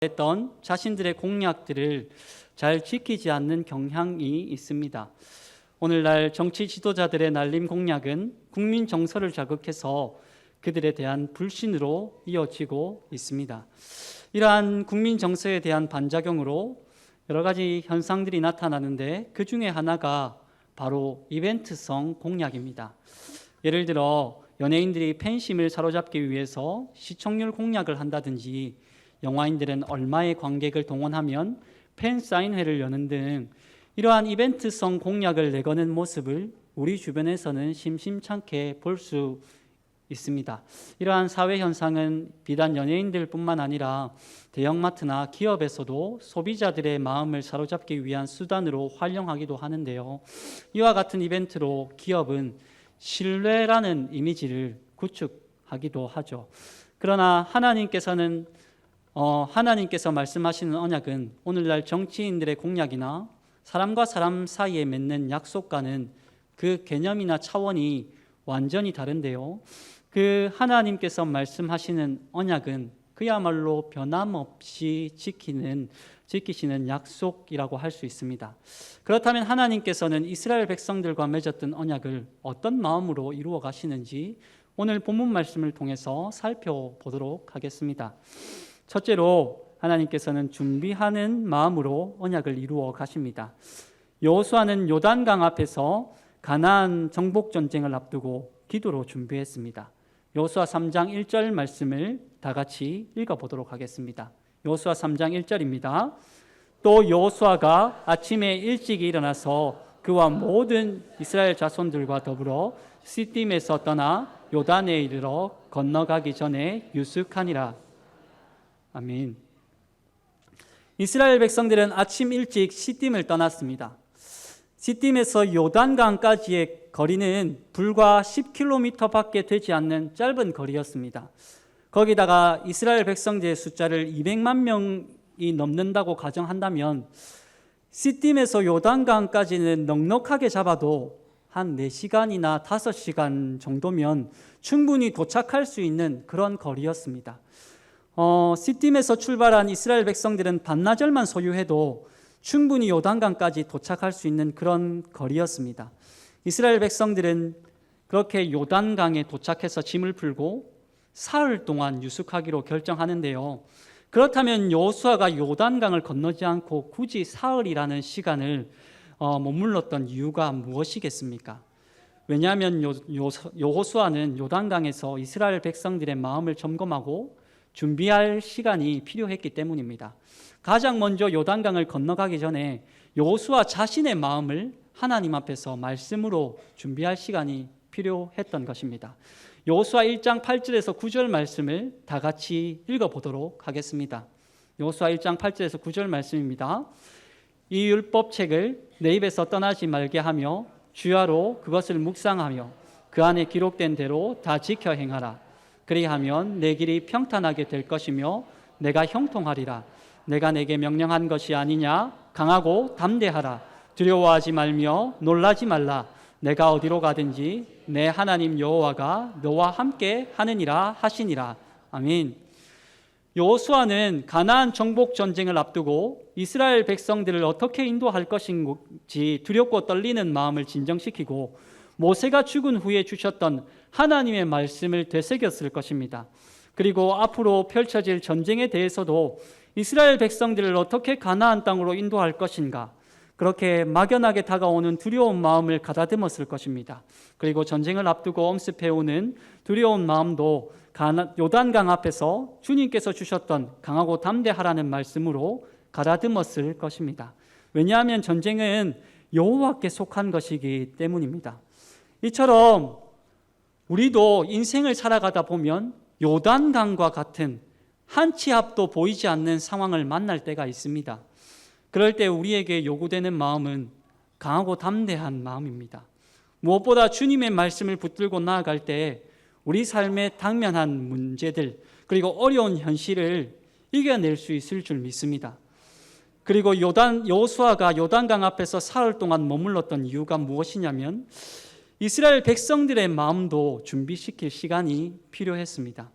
했던 자신들의 공약들을 잘 지키지 않는 경향이 있습니다. 오늘날 정치 지도자들의 날림 공약은 국민 정서를 자극해서 그들에 대한 불신으로 이어지고 있습니다. 이러한 국민 정서에 대한 반작용으로 여러 가지 현상들이 나타나는데 그 중에 하나가 바로 이벤트성 공약입니다. 예를 들어 연예인들이 팬심을 사로잡기 위해서 시청률 공약을 한다든지, 영화인들은 얼마의 관객을 동원하면 팬 사인회를 여는 등 이러한 이벤트성 공약을 내거는 모습을 우리 주변에서는 심심찮게 볼 수 있습니다. 이러한 사회 현상은 비단 연예인들뿐만 아니라 대형마트나 기업에서도 소비자들의 마음을 사로잡기 위한 수단으로 활용하기도 하는데요. 이와 같은 이벤트로 기업은 신뢰라는 이미지를 구축하기도 하죠. 그러나 하나님께서 말씀하시는 언약은 오늘날 정치인들의 공약이나 사람과 사람 사이에 맺는 약속과는 그 개념이나 차원이 완전히 다른데요. 그 하나님께서 말씀하시는 언약은 그야말로 변함없이 지키시는 약속이라고 할 수 있습니다. 그렇다면 하나님께서는 이스라엘 백성들과 맺었던 언약을 어떤 마음으로 이루어 가시는지 오늘 본문 말씀을 통해서 살펴보도록 하겠습니다. 첫째로 하나님께서는 준비하는 마음으로 언약을 이루어 가십니다. 여호수아는 요단강 앞에서 가나안 정복 전쟁을 앞두고 기도로 준비했습니다. 여호수아 3장 1절 말씀을 다 같이 읽어보도록 하겠습니다. 여호수아 3장 1절입니다. 또 여호수아가 아침에 일찍 일어나서 그와 모든 이스라엘 자손들과 더불어 시딤에서 떠나 요단에 이르러 건너가기 전에 유숙하니라. 아멘. 이스라엘 백성들은 아침 일찍 시딤을 떠났습니다. 시딤에서 요단강까지의 거리는 불과 10km밖에 되지 않는 짧은 거리였습니다. 거기다가 이스라엘 백성들의 숫자를 200만 명이 넘는다고 가정한다면 시딤에서 요단강까지는 넉넉하게 잡아도 한 4시간이나 5시간 정도면 충분히 도착할 수 있는 그런 거리였습니다. 시딤에서 출발한 이스라엘 백성들은 반나절만 소요해도 충분히 요단강까지 도착할 수 있는 그런 거리였습니다. 이스라엘 백성들은 그렇게 요단강에 도착해서 짐을 풀고 사흘 동안 유숙하기로 결정하는데요. 그렇다면 여호수아가 요단강을 건너지 않고 굳이 사흘이라는 시간을 머물렀던 이유가 무엇이겠습니까? 왜냐하면 여호수아는 요단강에서 이스라엘 백성들의 마음을 점검하고 준비할 시간이 필요했기 때문입니다. 가장 먼저 요단강을 건너가기 전에 여호수아 자신의 마음을 하나님 앞에서 말씀으로 준비할 시간이 필요했던 것입니다. 여호수아 1장 8절에서 9절 말씀을 다 같이 읽어보도록 하겠습니다. 여호수아 1장 8절에서 9절 말씀입니다. 이 율법책을 내 입에서 떠나지 말게 하며 주야로 그것을 묵상하며 그 안에 기록된 대로 다 지켜 행하라. 그리하면 내 길이 평탄하게 될 것이며 내가 형통하리라. 내가 내게 명령한 것이 아니냐? 강하고 담대하라. 두려워하지 말며 놀라지 말라. 내가 어디로 가든지 내 하나님 여호와가 너와 함께 하느니라 하시니라. 아멘. 여호수아는 가나안 정복 전쟁을 앞두고 이스라엘 백성들을 어떻게 인도할 것인지 두렵고 떨리는 마음을 진정시키고 모세가 죽은 후에 주셨던 하나님의 말씀을 되새겼을 것입니다. 그리고 앞으로 펼쳐질 전쟁에 대해서도 이스라엘 백성들을 어떻게 가나안 땅으로 인도할 것인가, 그렇게 막연하게 다가오는 두려운 마음을 가다듬었을 것입니다. 그리고 전쟁을 앞두고 엄습해오는 두려운 마음도 요단강 앞에서 주님께서 주셨던 강하고 담대하라는 말씀으로 가다듬었을 것입니다. 왜냐하면 전쟁은 여호와께 속한 것이기 때문입니다. 이처럼 우리도 인생을 살아가다 보면 요단강과 같은 한 치 앞도 보이지 않는 상황을 만날 때가 있습니다. 그럴 때 우리에게 요구되는 마음은 강하고 담대한 마음입니다. 무엇보다 주님의 말씀을 붙들고 나아갈 때 우리 삶에 당면한 문제들, 그리고 어려운 현실을 이겨낼 수 있을 줄 믿습니다. 그리고 여호수아가 요단강 앞에서 사흘 동안 머물렀던 이유가 무엇이냐면 이스라엘 백성들의 마음도 준비시킬 시간이 필요했습니다.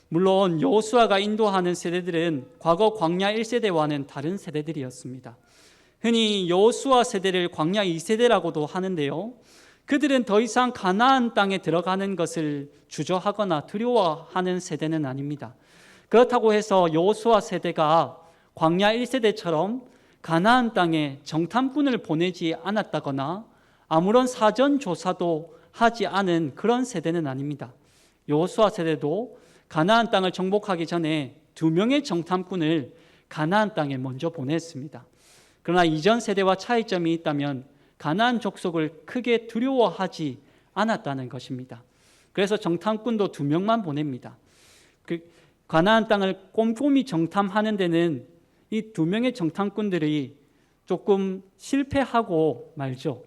물론 여호수아가 인도하는 세대들은 과거 광야 1세대와는 다른 세대들이었습니다. 흔히 여호수아 세대를 광야 2세대라고도 하는데요. 그들은 더 이상 가나안 땅에 들어가는 것을 주저하거나 두려워하는 세대는 아닙니다. 그렇다고 해서 여호수아 세대가 광야 1세대처럼 가나안 땅에 정탐꾼을 보내지 않았다거나 아무런 사전 조사도 하지 않은 그런 세대는 아닙니다. 여호수아 세대도 가나안 땅을 정복하기 전에 2명의 정탐꾼을 가나안 땅에 먼저 보냈습니다. 그러나 이전 세대와 차이점이 있다면 가나안 족속을 크게 두려워하지 않았다는 것입니다. 그래서 정탐꾼도 2명만 보냅니다. 가나안 땅을 꼼꼼히 정탐하는 데는 이 2명의 정탐꾼들이 조금 실패하고 말죠.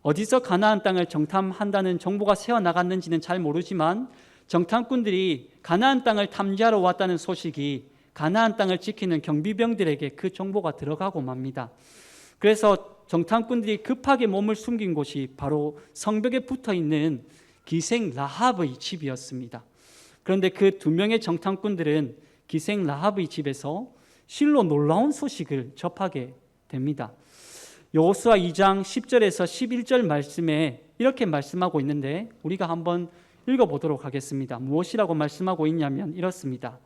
어디서 가나안 땅을 정탐한다는 정보가 새어나갔는지는 잘 모르지만 정탐꾼들이 가나안 땅을 탐지하러 왔다는 소식이 가나안 땅을 지키는 경비병들에게 그 정보가 들어가고 맙니다. 그래서 정탐꾼들이 급하게 몸을 숨긴 곳이 바로 성벽에 붙어있는 기생 라합의 집이었습니다. 그런데 그 2명의 정탐꾼들은 기생 라합의 집에서 실로 놀라운 소식을 접하게 됩니다. 여호수아 2장 10절에서 11절 말씀에 이렇게 말씀하고 있는데 우리가 한번 읽어보도록 하겠습니다. 무엇이라고 말씀하고 있냐면 이렇습니다.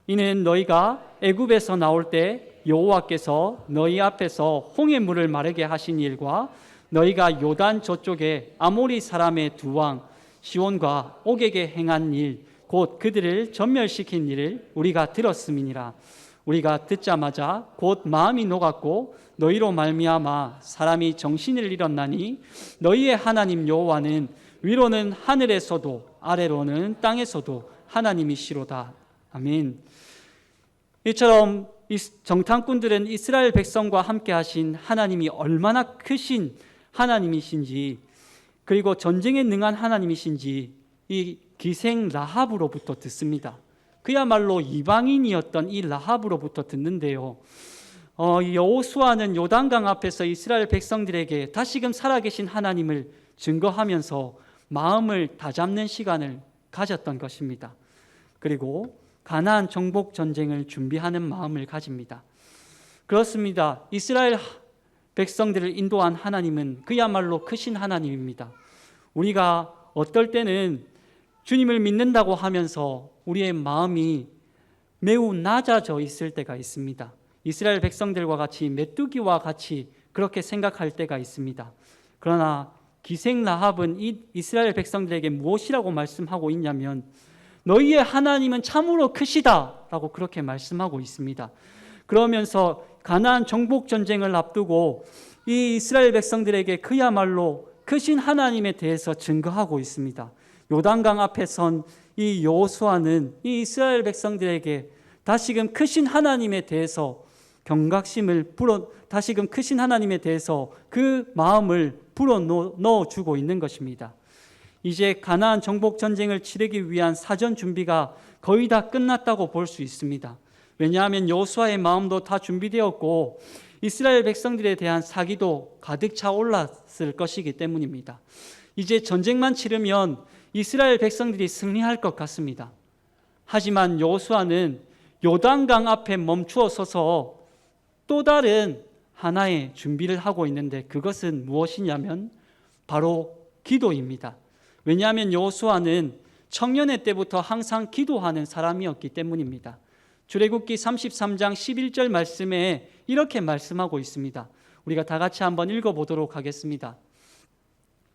이는 너희가 애굽에서 나올 때 여호와께서 너희 앞에서 홍해물을 마르게 하신 일과 너희가 요단 저쪽에 아모리 사람의 2왕 시온과 옥에게 행한 일 곧 그들을 전멸시킨 일을 우리가 들었음이니라. 우리가 듣자마자 곧 마음이 녹았고 너희로 말미암아 사람이 정신을 잃었나니 너희의 하나님 여호와는 위로는 하늘에서도 아래로는 땅에서도 하나님이시로다. 아멘. 이처럼 정탐꾼들은 이스라엘 백성과 함께 하신 하나님이 얼마나 크신 하나님이신지 그리고 전쟁에 능한 하나님이신지 이 기생 라합으로부터 듣습니다. 그야말로 이방인이었던 이 라합으로부터 듣는데요. 여호수아는 요단강 앞에서 이스라엘 백성들에게 다시금 살아계신 하나님을 증거하면서 마음을 다잡는 시간을 가졌던 것입니다. 그리고 가나안 정복 전쟁을 준비하는 마음을 가집니다. 그렇습니다. 이스라엘 백성들을 인도한 하나님은 그야말로 크신 하나님입니다. 우리가 어떨 때는 주님을 믿는다고 하면서 우리의 마음이 매우 낮아져 있을 때가 있습니다. 이스라엘 백성들과 같이 메뚜기와 같이 그렇게 생각할 때가 있습니다. 그러나 기생 라합은 이 이스라엘 백성들에게 무엇이라고 말씀하고 있냐면 너희의 하나님은 참으로 크시다라고 그렇게 말씀하고 있습니다. 그러면서 가나안 정복 전쟁을 앞두고 이 이스라엘 백성들에게 그야말로 크신 하나님에 대해서 증거하고 있습니다. 요단강 앞에 선 이 여호수아는 이 이스라엘 백성들에게 다시금 크신 하나님에 대해서 경각심을 다시금 크신 하나님에 대해서 그 마음을 불어넣어주고 있는 것입니다. 이제 가나안 정복 전쟁을 치르기 위한 사전 준비가 거의 다 끝났다고 볼 수 있습니다. 왜냐하면 여호수아의 마음도 다 준비되었고 이스라엘 백성들에 대한 사기도 가득 차 올랐을 것이기 때문입니다. 이제 전쟁만 치르면 이스라엘 백성들이 승리할 것 같습니다. 하지만 여호수아는 요단강 앞에 멈추어 서서 또 다른 하나의 준비를 하고 있는데 그것은 무엇이냐면 바로 기도입니다. 왜냐하면 여호수아는 청년의 때부터 항상 기도하는 사람이었기 때문입니다. 출애굽기 33장 11절 말씀에 이렇게 말씀하고 있습니다. 우리가 다 같이 한번 읽어보도록 하겠습니다.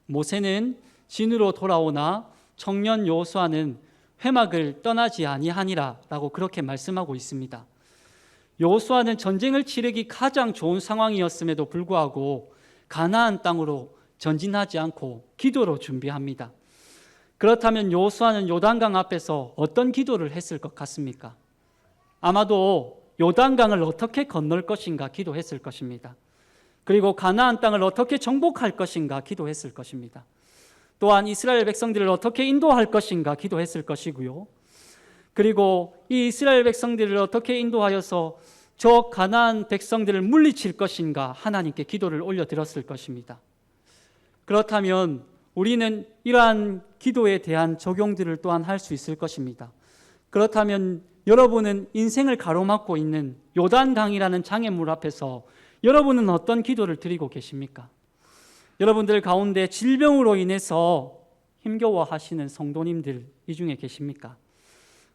모세는 진으로 돌아오나 청년 여호수아는 회막을 떠나지 아니하니라 라고 그렇게 말씀하고 있습니다. 여호수아는 전쟁을 치르기 가장 좋은 상황이었음에도 불구하고 가나안 땅으로 전진하지 않고 기도로 준비합니다. 그렇다면 여호수아는 요단강 앞에서 어떤 기도를 했을 것 같습니까? 아마도 요단강을 어떻게 건널 것인가 기도했을 것입니다. 그리고 가나안 땅을 어떻게 정복할 것인가 기도했을 것입니다. 또한 이스라엘 백성들을 어떻게 인도할 것인가 기도했을 것이고요. 그리고 이 이스라엘 백성들을 어떻게 인도하여서 저 가나안 백성들을 물리칠 것인가 하나님께 기도를 올려드렸을 것입니다. 그렇다면 우리는 이러한 기도에 대한 적용들을 또한 할 수 있을 것입니다. 그렇다면 여러분은 인생을 가로막고 있는 요단강이라는 장애물 앞에서 여러분은 어떤 기도를 드리고 계십니까? 여러분들 가운데 질병으로 인해서 힘겨워하시는 성도님들 이 중에 계십니까?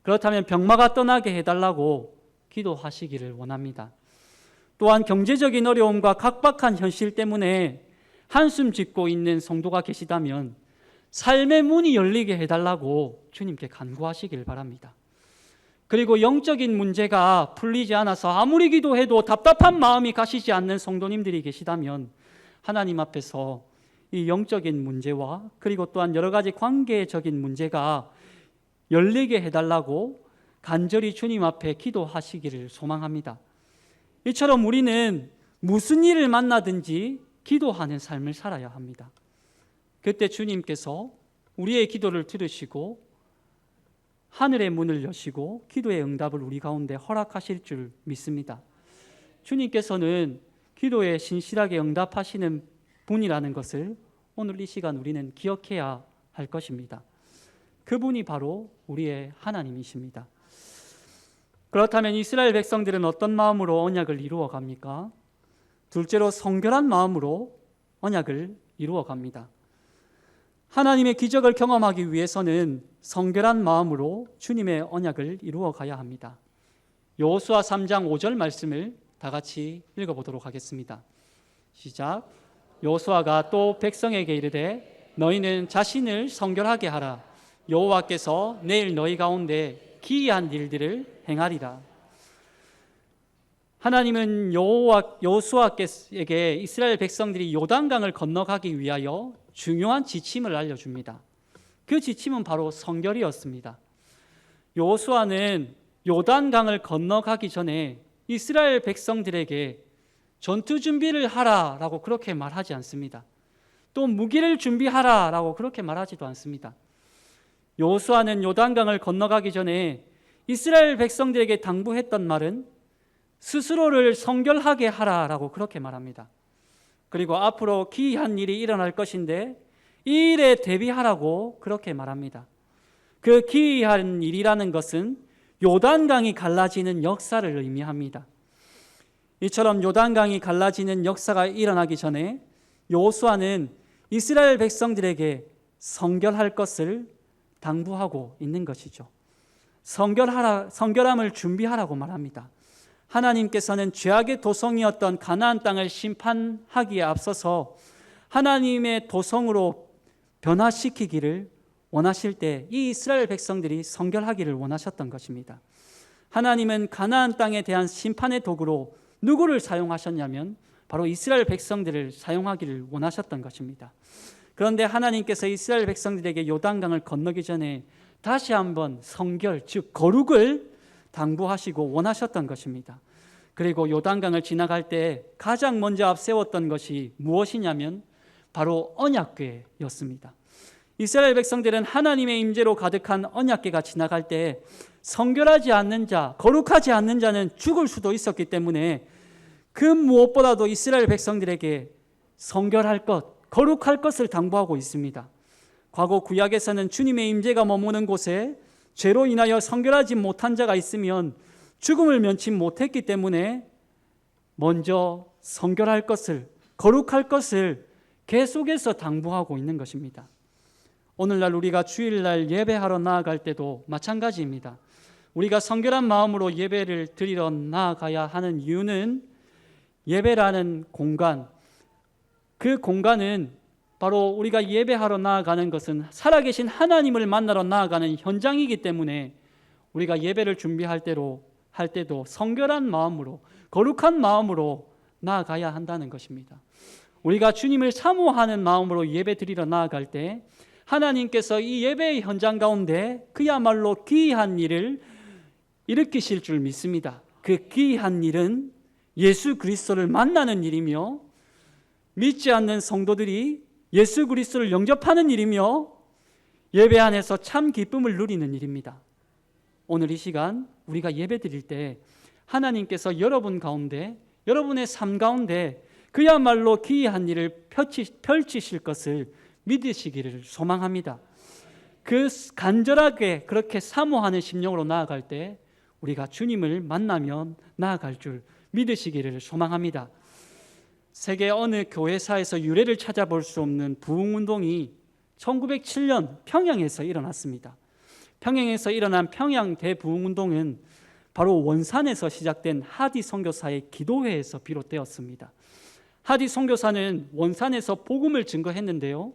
그렇다면 병마가 떠나게 해달라고 기도하시기를 원합니다. 또한 경제적인 어려움과 각박한 현실 때문에 한숨 짓고 있는 성도가 계시다면 삶의 문이 열리게 해달라고 주님께 간구하시길 바랍니다. 그리고 영적인 문제가 풀리지 않아서 아무리 기도해도 답답한 마음이 가시지 않는 성도님들이 계시다면 하나님 앞에서 이 영적인 문제와 그리고 또한 여러 가지 관계적인 문제가 열리게 해달라고 간절히 주님 앞에 기도하시기를 소망합니다. 이처럼 우리는 무슨 일을 만나든지 기도하는 삶을 살아야 합니다. 그때 주님께서 우리의 기도를 들으시고 하늘의 문을 여시고 기도의 응답을 우리 가운데 허락하실 줄 믿습니다. 주님께서는 기도에 신실하게 응답하시는 분이라는 것을 오늘 이 시간 우리는 기억해야 할 것입니다. 그분이 바로 우리의 하나님이십니다. 그렇다면 이스라엘 백성들은 어떤 마음으로 언약을 이루어 갑니까? 둘째로 성결한 마음으로 언약을 이루어 갑니다. 하나님의 기적을 경험하기 위해서는 성결한 마음으로 주님의 언약을 이루어 가야 합니다. 여호수아 3장 5절 말씀을 다 같이 읽어보도록 하겠습니다. 시작. 여호수아가 또 백성에게 이르되 너희는 자신을 성결하게 하라. 여호와께서 내일 너희 가운데 기이한 일들을 행하리라. 하나님은 여호수아에게 이스라엘 백성들이 요단강을 건너가기 위하여 중요한 지침을 알려줍니다. 그 지침은 바로 성결이었습니다. 여호수아는 요단강을 건너가기 전에 이스라엘 백성들에게 전투 준비를 하라라고 그렇게 말하지 않습니다. 또 무기를 준비하라라고 그렇게 말하지도 않습니다. 여호수아는 요단강을 건너가기 전에 이스라엘 백성들에게 당부했던 말은 스스로를 성결하게 하라라고 그렇게 말합니다. 그리고 앞으로 기이한 일이 일어날 것인데 이 일에 대비하라고 그렇게 말합니다. 그 기이한 일이라는 것은 요단강이 갈라지는 역사를 의미합니다. 이처럼 요단강이 갈라지는 역사가 일어나기 전에 여호수아는 이스라엘 백성들에게 성결할 것을 당부하고 있는 것이죠. 성결함을 준비하라고 말합니다. 하나님께서는 죄악의 도성이었던 가나안 땅을 심판하기에 앞서서 하나님의 도성으로 변화시키기를 원하실 때 이 이스라엘 백성들이 성결하기를 원하셨던 것입니다. 하나님은 가나안 땅에 대한 심판의 도구로 누구를 사용하셨냐면 바로 이스라엘 백성들을 사용하기를 원하셨던 것입니다. 그런데 하나님께서 이스라엘 백성들에게 요단강을 건너기 전에 다시 한번 성결, 즉 거룩을 당부하시고 원하셨던 것입니다. 그리고 요단강을 지나갈 때 가장 먼저 앞세웠던 것이 무엇이냐면 바로 언약궤였습니다. 이스라엘 백성들은 하나님의 임재로 가득한 언약궤가 지나갈 때 성결하지 않는 자, 거룩하지 않는 자는 죽을 수도 있었기 때문에 그 무엇보다도 이스라엘 백성들에게 성결할 것, 거룩할 것을 당부하고 있습니다. 과거 구약에서는 주님의 임재가 머무는 곳에 죄로 인하여 성결하지 못한 자가 있으면 죽음을 면치 못했기 때문에 먼저 성결할 것을, 거룩할 것을 계속해서 당부하고 있는 것입니다. 오늘날 우리가 주일날 예배하러 나아갈 때도 마찬가지입니다. 우리가 성결한 마음으로 예배를 드리러 나아가야 하는 이유는 예배라는 공간, 그 공간은 바로 우리가 예배하러 나아가는 것은 살아계신 하나님을 만나러 나아가는 현장이기 때문에 우리가 예배를 준비할 때도 성결한 마음으로, 거룩한 마음으로 나아가야 한다는 것입니다. 우리가 주님을 사모하는 마음으로 예배 드리러 나아갈 때 하나님께서 이 예배의 현장 가운데 그야말로 기이한 일을 일으키실 줄 믿습니다. 그 기이한 일은 예수 그리스도를 만나는 일이며 믿지 않는 성도들이 예수 그리스도를 영접하는 일이며 예배 안에서 참 기쁨을 누리는 일입니다. 오늘 이 시간 우리가 예배 드릴 때 하나님께서 여러분 가운데, 여러분의 삶 가운데 그야말로 기이한 일을 펼치실 것을 믿으시기를 소망합니다. 그 간절하게 그렇게 사모하는 심령으로 나아갈 때 우리가 주님을 만나면 나아갈 줄 믿으시기를 소망합니다. 세계 어느 교회사에서 유래를 찾아볼 수 없는 부흥운동이 1907년 평양에서 일어났습니다. 평양에서 일어난 평양 대부흥운동은 바로 원산에서 시작된 하디 선교사의 기도회에서 비롯되었습니다. 하디 선교사는 원산에서 복음을 증거했는데요.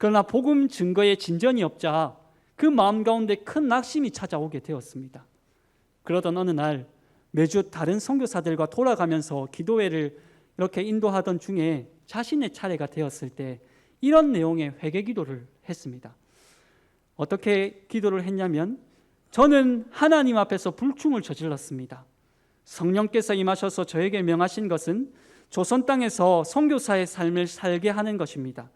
그러나 복음 증거에 진전이 없자 그 마음 가운데 큰 낙심이 찾아오게 되었습니다. 그러던 어느 날 매주 다른 선교사들과 돌아가면서 기도회를 이렇게 인도하던 중에 자신의 차례가 되었을 때 이런 내용의 회개 기도를 했습니다. 어떻게 기도를 했냐면, 저는 하나님 앞에서 불충을 저질렀습니다. 성령께서 임하셔서 저에게 명하신 것은 조선 땅에서 선교사의 삶을 살게 하는 것입니다.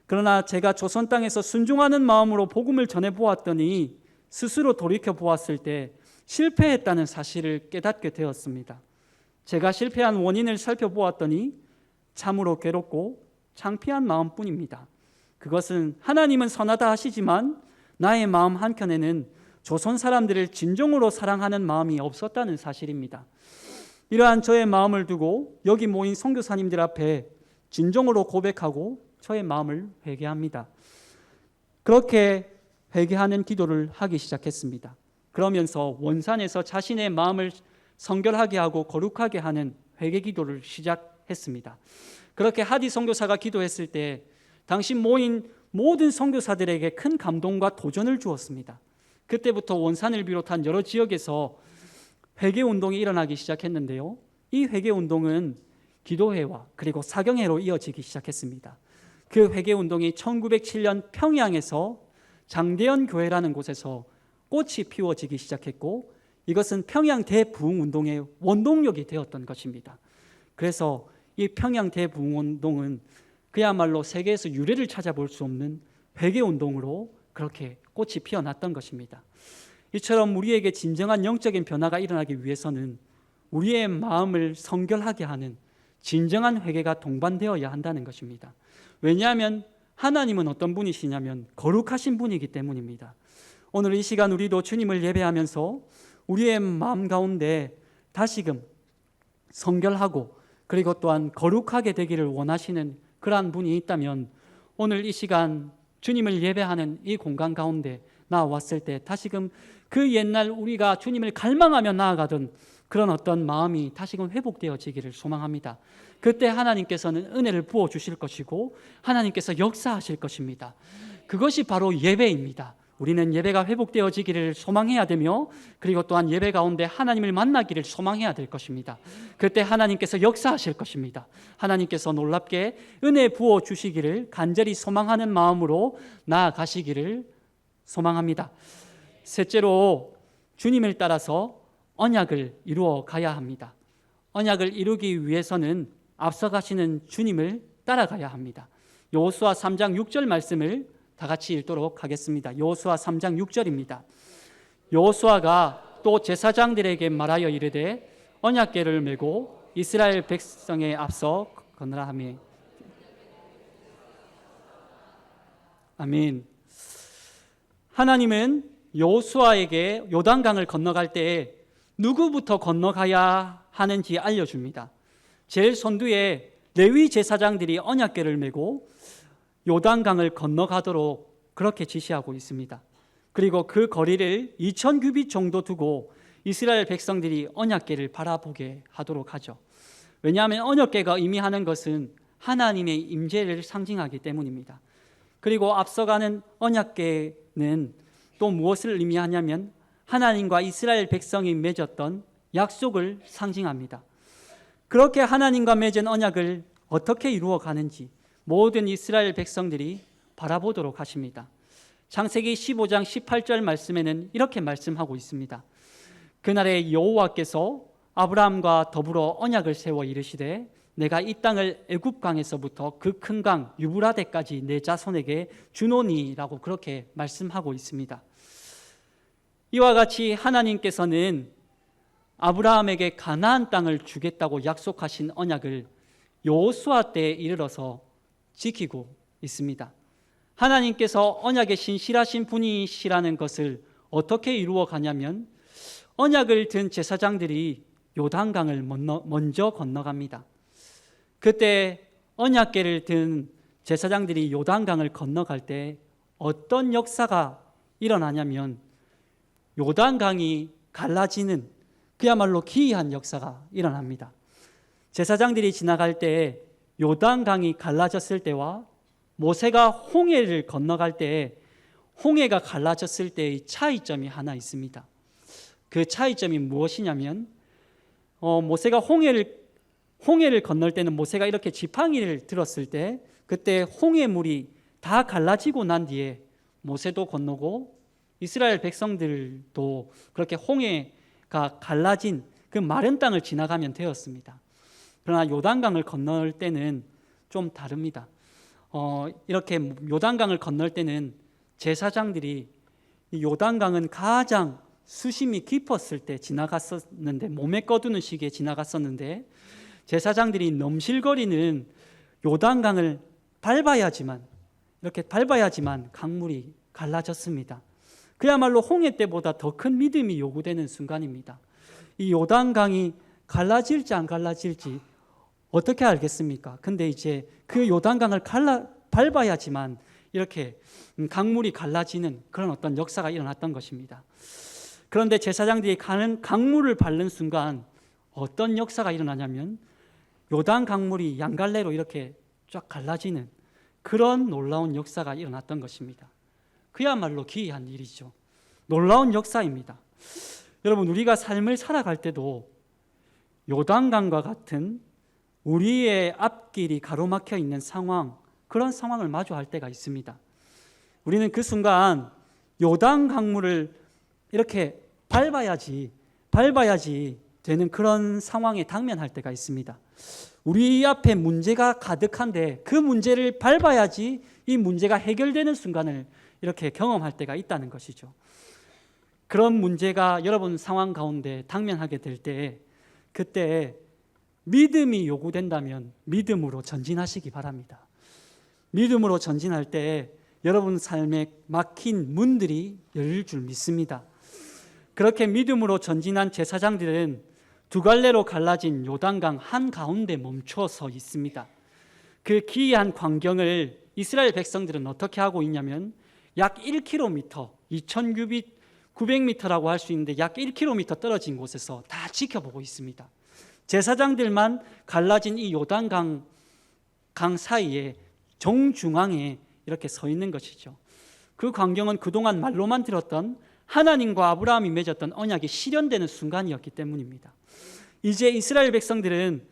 그러나 제가 조선 땅에서 순종하는 마음으로 복음을 전해 보았더니 스스로 돌이켜 보았을 때 실패했다는 사실을 깨닫게 되었습니다. 제가 실패한 원인을 살펴보았더니 참으로 괴롭고 창피한 마음뿐입니다. 그것은 하나님은 선하다 하시지만 나의 마음 한켠에는 조선 사람들을 진정으로 사랑하는 마음이 없었다는 사실입니다. 이러한 저의 마음을 두고 여기 모인 선교사님들 앞에 진정으로 고백하고 저의 마음을 회개합니다. 그렇게 회개하는 기도를 하기 시작했습니다. 그러면서 원산에서 자신의 마음을 성결하게 하고 거룩하게 하는 회개 기도를 시작했습니다. 그렇게 하디 선교사가 기도했을 때 당시 모인 모든 선교사들에게 큰 감동과 도전을 주었습니다. 그때부터 원산을 비롯한 여러 지역에서 회개 운동이 일어나기 시작했는데요. 이 회개 운동은 기도회와 그리고 사경회로 이어지기 시작했습니다. 그 회개 운동이 1907년 평양에서 장대현 교회라는 곳에서 꽃이 피워지기 시작했고, 이것은 평양 대부흥운동의 원동력이 되었던 것입니다. 그래서 이 평양 대부흥운동은 그야말로 세계에서 유래를 찾아볼 수 없는 회개운동으로 그렇게 꽃이 피어났던 것입니다. 이처럼 우리에게 진정한 영적인 변화가 일어나기 위해서는 우리의 마음을 성결하게 하는 진정한 회개가 동반되어야 한다는 것입니다. 왜냐하면 하나님은 어떤 분이시냐면 거룩하신 분이기 때문입니다. 오늘 이 시간 우리도 주님을 예배하면서 우리의 마음 가운데 다시금 성결하고 그리고 또한 거룩하게 되기를 원하시는 그러한 분이 있다면 오늘 이 시간 주님을 예배하는 이 공간 가운데 나왔을 때 다시금 그 옛날 우리가 주님을 갈망하며 나아가던 그런 어떤 마음이 다시금 회복되어지기를 소망합니다. 그때 하나님께서는 은혜를 부어주실 것이고 하나님께서 역사하실 것입니다. 그것이 바로 예배입니다. 우리는 예배가 회복되어지기를 소망해야 되며 그리고 또한 예배 가운데 하나님을 만나기를 소망해야 될 것입니다. 그때 하나님께서 역사하실 것입니다. 하나님께서 놀랍게 은혜 부어주시기를 간절히 소망하는 마음으로 나아가시기를 소망합니다. 셋째로 주님을 따라서 언약을 이루어 가야 합니다. 언약을 이루기 위해서는 앞서가시는 주님을 따라가야 합니다. 여호수아 3장 6절 말씀을 다 같이 읽도록 하겠습니다. 여호수아 3장 6절입니다. 여호수아가 또 제사장들에게 말하여 이르되 언약궤를 메고 이스라엘 백성에 앞서 건너라 하며. 아멘. 하나님은 여호수아에게 요단강을 건너갈 때 누구부터 건너가야 하는지 알려줍니다. 제일 선두에 레위 제사장들이 언약궤를 메고 요단강을 건너가도록 그렇게 지시하고 있습니다. 그리고 그 거리를 2000규빗 정도 두고 이스라엘 백성들이 언약궤를 바라보게 하도록 하죠. 왜냐하면 언약궤가 의미하는 것은 하나님의 임재를 상징하기 때문입니다. 그리고 앞서가는 언약궤는 또 무엇을 의미하냐면 하나님과 이스라엘 백성이 맺었던 약속을 상징합니다. 그렇게 하나님과 맺은 언약을 어떻게 이루어 가는지 모든 이스라엘 백성들이 바라보도록 하십니다. 창세기 15장 18절 말씀에는 이렇게 말씀하고 있습니다. 그날에 여호와께서 아브라함과 더불어 언약을 세워 이르시되 내가 이 땅을 애굽강에서부터 그 큰 강 유브라데까지 내 자손에게 주노니라고 그렇게 말씀하고 있습니다. 이와 같이 하나님께서는 아브라함에게 가나안 땅을 주겠다고 약속하신 언약을 여호수아 때에 이르러서 지키고 있습니다. 하나님께서 언약의 신실하신 분이시라는 것을 어떻게 이루어 가냐면 언약을 든 제사장들이 요단강을 먼저 건너갑니다. 그때 언약궤를 든 제사장들이 요단강을 건너갈 때 어떤 역사가 일어나냐면 요단강이 갈라지는 그야말로 기이한 역사가 일어납니다. 제사장들이 지나갈 때 요단강이 갈라졌을 때와 모세가 홍해를 건너갈 때 홍해가 갈라졌을 때의 차이점이 하나 있습니다. 그 차이점이 무엇이냐면 모세가 홍해를 건널 때는 모세가 이렇게 지팡이를 들었을 때 그때 홍해물이 다 갈라지고 난 뒤에 모세도 건너고 이스라엘 백성들도 그렇게 홍해가 갈라진 그 마른 땅을 지나가면 되었습니다. 그러나 요단강을 건널 때는 좀 다릅니다. 이렇게 요단강을 건널 때는 제사장들이 이 요단강은 가장 수심이 깊었을 때 지나갔었는데 몸에 꺼두는 시기에 지나갔었는데 제사장들이 넘실거리는 요단강을 이렇게 밟아야지만 강물이 갈라졌습니다. 그야말로 홍해 때보다 더 큰 믿음이 요구되는 순간입니다. 이 요단강이 갈라질지 안 갈라질지 어떻게 알겠습니까? 근데 이제 그 요단강을 밟아야지만 이렇게 강물이 갈라지는 그런 어떤 역사가 일어났던 것입니다. 그런데 제사장들이 강물을 밟는 순간 어떤 역사가 일어나냐면 요단 강물이 양갈래로 이렇게 쫙 갈라지는 그런 놀라운 역사가 일어났던 것입니다. 그야말로 기이한 일이죠. 놀라운 역사입니다. 여러분, 우리가 삶을 살아갈 때도 요단강과 같은 우리의 앞길이 가로막혀 있는 상황, 그런 상황을 마주할 때가 있습니다. 우리는 그 순간 요단 강물을 이렇게 밟아야지 되는 그런 상황에 당면할 때가 있습니다. 우리 앞에 문제가 가득한데 그 문제를 밟아야지 이 문제가 해결되는 순간을 이렇게 경험할 때가 있다는 것이죠. 그런 문제가 여러분 상황 가운데 당면하게 될 때 그때 믿음이 요구된다면 믿음으로 전진하시기 바랍니다. 믿음으로 전진할 때 여러분 삶에 막힌 문들이 열릴 줄 믿습니다. 그렇게 믿음으로 전진한 제사장들은 두 갈래로 갈라진 요단강 한가운데 멈춰서 있습니다. 그 기이한 광경을 이스라엘 백성들은 어떻게 하고 있냐면 약 1km, 2,900m라고 할 수 있는데 약 1km 떨어진 곳에서 다 지켜보고 있습니다. 제사장들만 갈라진 이 요단강 사이에 정중앙에 이렇게 서 있는 것이죠. 그 광경은 그동안 말로만 들었던 하나님과 아브라함이 맺었던 언약이 실현되는 순간이었기 때문입니다. 이제 이스라엘 백성들은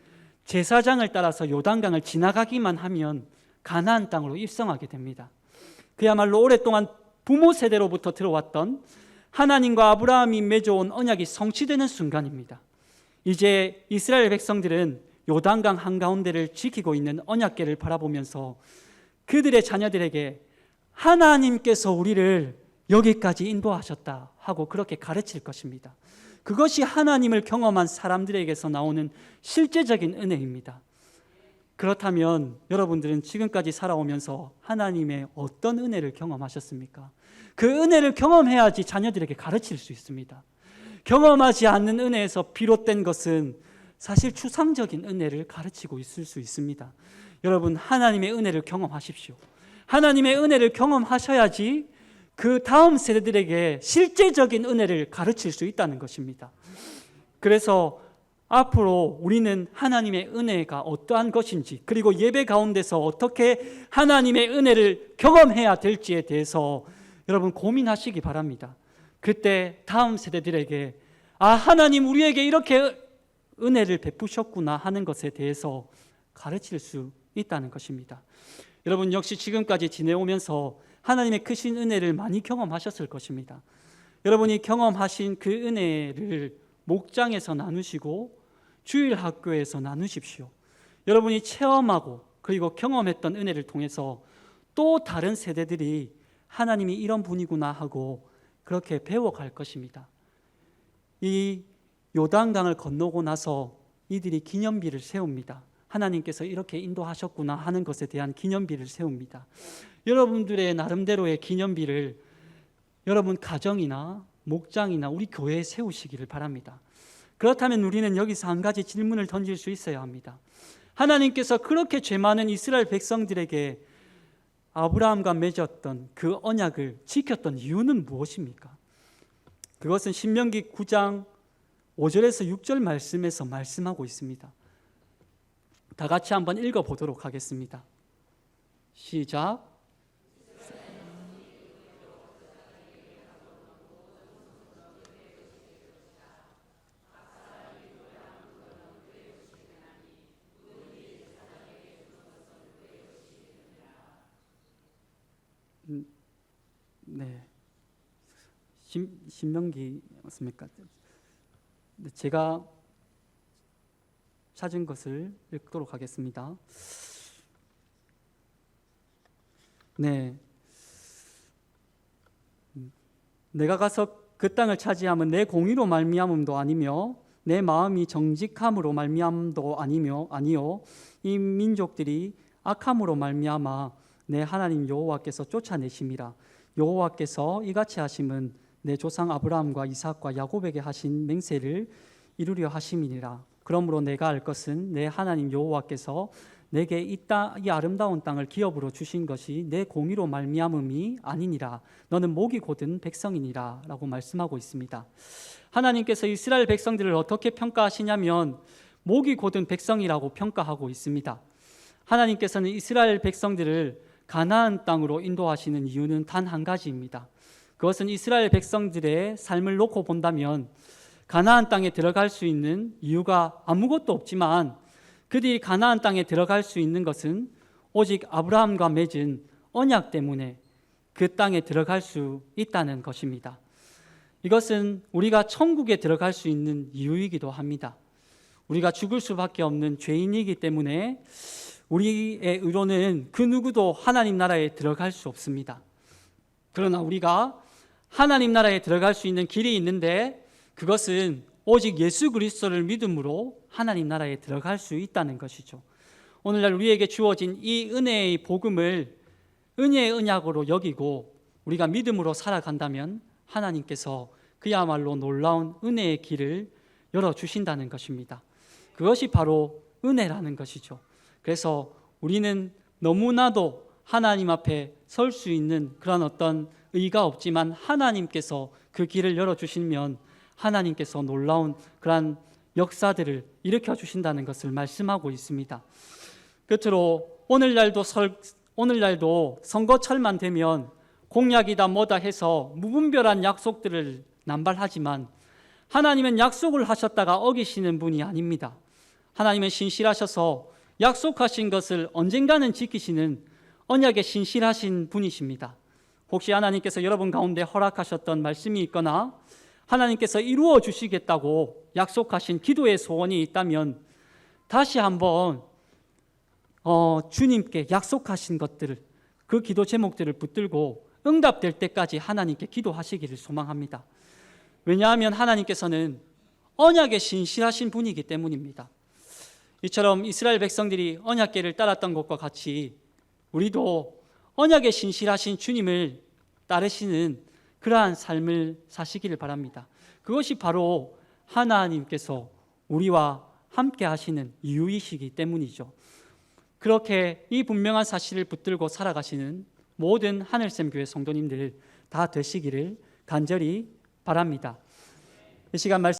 제사장을 따라서 요단강을 지나가기만 하면 가나안 땅으로 입성하게 됩니다. 그야말로 오랫동안 부모 세대로부터 들어왔던 하나님과 아브라함이 맺어온 언약이 성취되는 순간입니다. 이제 이스라엘 백성들은 요단강 한가운데를 지키고 있는 언약궤를 바라보면서 그들의 자녀들에게 하나님께서 우리를 여기까지 인도하셨다 하고 그렇게 가르칠 것입니다. 그것이 하나님을 경험한 사람들에게서 나오는 실제적인 은혜입니다. 그렇다면 여러분들은 지금까지 살아오면서 하나님의 어떤 은혜를 경험하셨습니까? 그 은혜를 경험해야지 자녀들에게 가르칠 수 있습니다. 경험하지 않는 은혜에서 비롯된 것은 사실 추상적인 은혜를 가르치고 있을 수 있습니다. 여러분, 하나님의 은혜를 경험하십시오. 하나님의 은혜를 경험하셔야지 그 다음 세대들에게 실제적인 은혜를 가르칠 수 있다는 것입니다. 그래서 앞으로 우리는 하나님의 은혜가 어떠한 것인지, 그리고 예배 가운데서 어떻게 하나님의 은혜를 경험해야 될지에 대해서 여러분 고민하시기 바랍니다. 그때 다음 세대들에게 하나님 우리에게 이렇게 은혜를 베푸셨구나 하는 것에 대해서 가르칠 수 있다는 것입니다. 여러분 역시 지금까지 지내오면서 하나님의 크신 은혜를 많이 경험하셨을 것입니다. 여러분이 경험하신 그 은혜를 목장에서 나누시고 주일 학교에서 나누십시오. 여러분이 체험하고 그리고 경험했던 은혜를 통해서 또 다른 세대들이 하나님이 이런 분이구나 하고 그렇게 배워갈 것입니다. 이 요단강을 건너고 나서 이들이 기념비를 세웁니다. 하나님께서 이렇게 인도하셨구나 하는 것에 대한 기념비를 세웁니다. 여러분들의 나름대로의 기념비를 여러분 가정이나 목장이나 우리 교회에 세우시기를 바랍니다. 그렇다면 우리는 여기서 한 가지 질문을 던질 수 있어야 합니다. 하나님께서 그렇게 죄 많은 이스라엘 백성들에게 아브라함과 맺었던 그 언약을 지켰던 이유는 무엇입니까? 그것은 신명기 9장 5절에서 6절 말씀에서 말씀하고 있습니다. 다 같이 한번 읽어보도록 하겠습니다. 시작. 네, 신명기였습니까? 제가 찾은 것을 읽도록 하겠습니다. 네, 내가 가서 그 땅을 차지하면 내 공의로 말미암음도 아니며 내 마음이 정직함으로 말미암음도 아니요 이 민족들이 악함으로 말미암아 내 하나님 여호와께서 쫓아내심이라. 여호와께서 이같이 하심은 내 조상 아브라함과 이삭과 야곱에게 하신 맹세를 이루려 하심이니라. 그러므로 내가 알 것은 내 하나님 여호와께서 내게 이 아름다운 땅을 기업으로 주신 것이 내 공의로 말미암음이 아니니라. 너는 목이 곧은 백성이니라 라고 말씀하고 있습니다. 하나님께서 이스라엘 백성들을 어떻게 평가하시냐면 목이 곧은 백성이라고 평가하고 있습니다. 하나님께서는 이스라엘 백성들을 가나안 땅으로 인도하시는 이유는 단 한 가지입니다. 그것은 이스라엘 백성들의 삶을 놓고 본다면 가나안 땅에 들어갈 수 있는 이유가 아무것도 없지만 그들이 가나안 땅에 들어갈 수 있는 것은 오직 아브라함과 맺은 언약 때문에 그 땅에 들어갈 수 있다는 것입니다. 이것은 우리가 천국에 들어갈 수 있는 이유이기도 합니다. 우리가 죽을 수밖에 없는 죄인이기 때문에 우리의 의로는 그 누구도 하나님 나라에 들어갈 수 없습니다. 그러나 우리가 하나님 나라에 들어갈 수 있는 길이 있는데 그것은 오직 예수 그리스도를 믿음으로 하나님 나라에 들어갈 수 있다는 것이죠. 오늘날 우리에게 주어진 이 은혜의 복음을 은혜의 언약으로 여기고 우리가 믿음으로 살아간다면 하나님께서 그야말로 놀라운 은혜의 길을 열어주신다는 것입니다. 그것이 바로 은혜라는 것이죠. 그래서 우리는 너무나도 하나님 앞에 설 수 있는 그런 어떤 의가 없지만 하나님께서 그 길을 열어주시면 하나님께서 놀라운 그러한 역사들을 일으켜 주신다는 것을 말씀하고 있습니다. 끝으로 오늘날도 선거철만 되면 공약이다 뭐다 해서 무분별한 약속들을 남발하지만 하나님은 약속을 하셨다가 어기시는 분이 아닙니다. 하나님은 신실하셔서 약속하신 것을 언젠가는 지키시는 언약에 신실하신 분이십니다. 혹시 하나님께서 여러분 가운데 허락하셨던 말씀이 있거나 하나님께서 이루어 주시겠다고 약속하신 기도의 소원이 있다면 다시 한번 주님께 약속하신 것들을 그 기도 제목들을 붙들고 응답될 때까지 하나님께 기도하시기를 소망합니다. 왜냐하면 하나님께서는 언약에 신실하신 분이기 때문입니다. 이처럼 이스라엘 백성들이 언약궤를 따랐던 것과 같이 우리도 언약에 신실하신 주님을 따르시는 그러한 삶을 사시기를 바랍니다. 그것이 바로 하나님께서 우리와 함께 하시는 이유이시기 때문이죠. 그렇게 이 분명한 사실을 붙들고 살아가시는 모든 하늘샘 교회 성도님들 다 되시기를 간절히 바랍니다. 이 시간 말씀